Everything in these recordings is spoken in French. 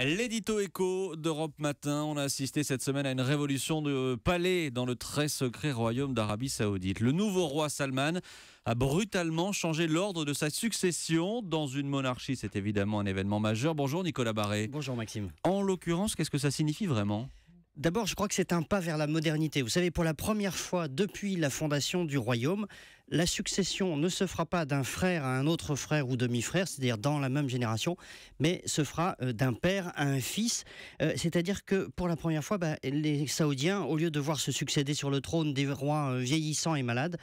L'édito écho d'Europe Matin. On a assisté cette semaine à une révolution de palais dans le très secret royaume d'Arabie Saoudite. Le nouveau roi Salman a brutalement changé l'ordre de sa succession. Dans une monarchie, c'est évidemment un événement majeur. Bonjour Nicolas Barré. Bonjour Maxime. En l'occurrence, qu'est-ce que ça signifie vraiment ? D'abord, je crois que c'est un pas vers la modernité. Vous savez, pour la première fois depuis la fondation du royaume, la succession ne se fera pas d'un frère à un autre frère ou demi-frère, c'est-à-dire dans la même génération, mais se fera d'un père à un fils. C'est-à-dire que pour la première fois, les Saoudiens, au lieu de voir se succéder sur le trône des rois vieillissants et malades,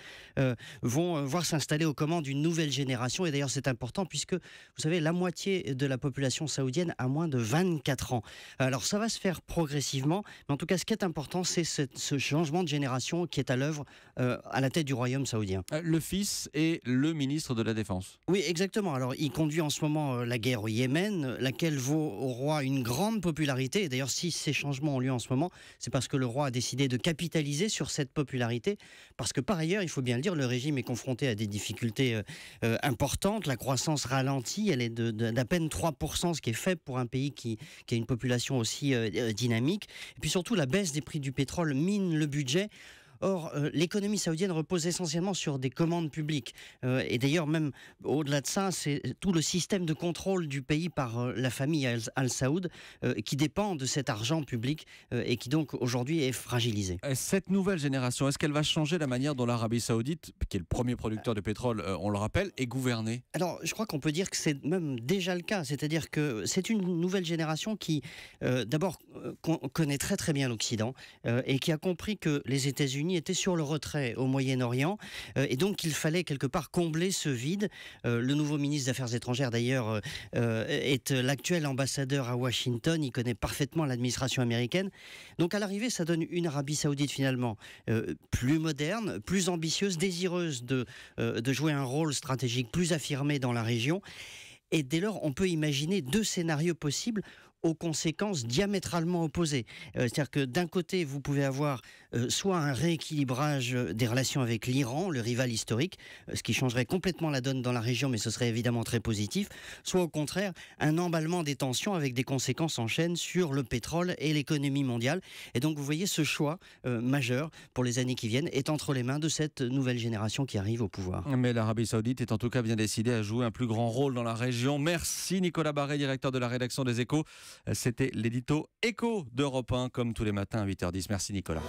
vont voir s'installer aux commandes d'une nouvelle génération. Et d'ailleurs, c'est important puisque, vous savez, la moitié de la population saoudienne a moins de 24 ans. Alors, ça va se faire progressivement. Mais en tout cas, ce qui est important, c'est ce changement de génération qui est à l'œuvre à la tête du royaume saoudien. Le fils est le ministre de la Défense. Oui, exactement. Alors, il conduit en ce moment la guerre au Yémen, laquelle vaut au roi une grande popularité. Et d'ailleurs, si ces changements ont lieu en ce moment, c'est parce que le roi a décidé de capitaliser sur cette popularité. Parce que par ailleurs, il faut bien le dire, le régime est confronté à des difficultés importantes. La croissance ralentit, elle est d'à peine 3%, ce qui est faible pour un pays qui a une population aussi dynamique. Et puis surtout, la baisse des prix du pétrole mine le budget. Or, l'économie saoudienne repose essentiellement sur des commandes publiques. Et d'ailleurs, même au-delà de ça, c'est tout le système de contrôle du pays par la famille Al Saoud qui dépend de cet argent public et qui donc aujourd'hui est fragilisé. Cette nouvelle génération, est-ce qu'elle va changer la manière dont l'Arabie Saoudite, qui est le premier producteur de pétrole, on le rappelle, est gouvernée ? Alors, je crois qu'on peut dire que c'est même déjà le cas. C'est-à-dire que c'est une nouvelle génération qui, d'abord, connaît très très bien l'Occident et qui a compris que les États-Unis étaient sur le retrait au Moyen-Orient et donc il fallait quelque part combler ce vide. Le nouveau ministre des Affaires étrangères d'ailleurs est l'actuel ambassadeur à Washington, il connaît parfaitement l'administration américaine. Donc à l'arrivée, ça donne une Arabie Saoudite finalement plus moderne, plus ambitieuse, désireuse de jouer un rôle stratégique plus affirmé dans la région. Et dès lors, on peut imaginer deux scénarios possibles aux conséquences diamétralement opposées. C'est-à-dire que d'un côté, vous pouvez avoir soit un rééquilibrage des relations avec l'Iran, le rival historique, ce qui changerait complètement la donne dans la région, mais ce serait évidemment très positif, soit au contraire, un emballement des tensions avec des conséquences en chaîne sur le pétrole et l'économie mondiale. Et donc, vous voyez, ce choix majeur pour les années qui viennent est entre les mains de cette nouvelle génération qui arrive au pouvoir. Mais l'Arabie Saoudite est en tout cas bien décidée à jouer un plus grand rôle dans la région. Merci Nicolas Barré, directeur de la rédaction des Échos. C'était l'édito Écho d'Europe 1, comme tous les matins à 8h10. Merci Nicolas.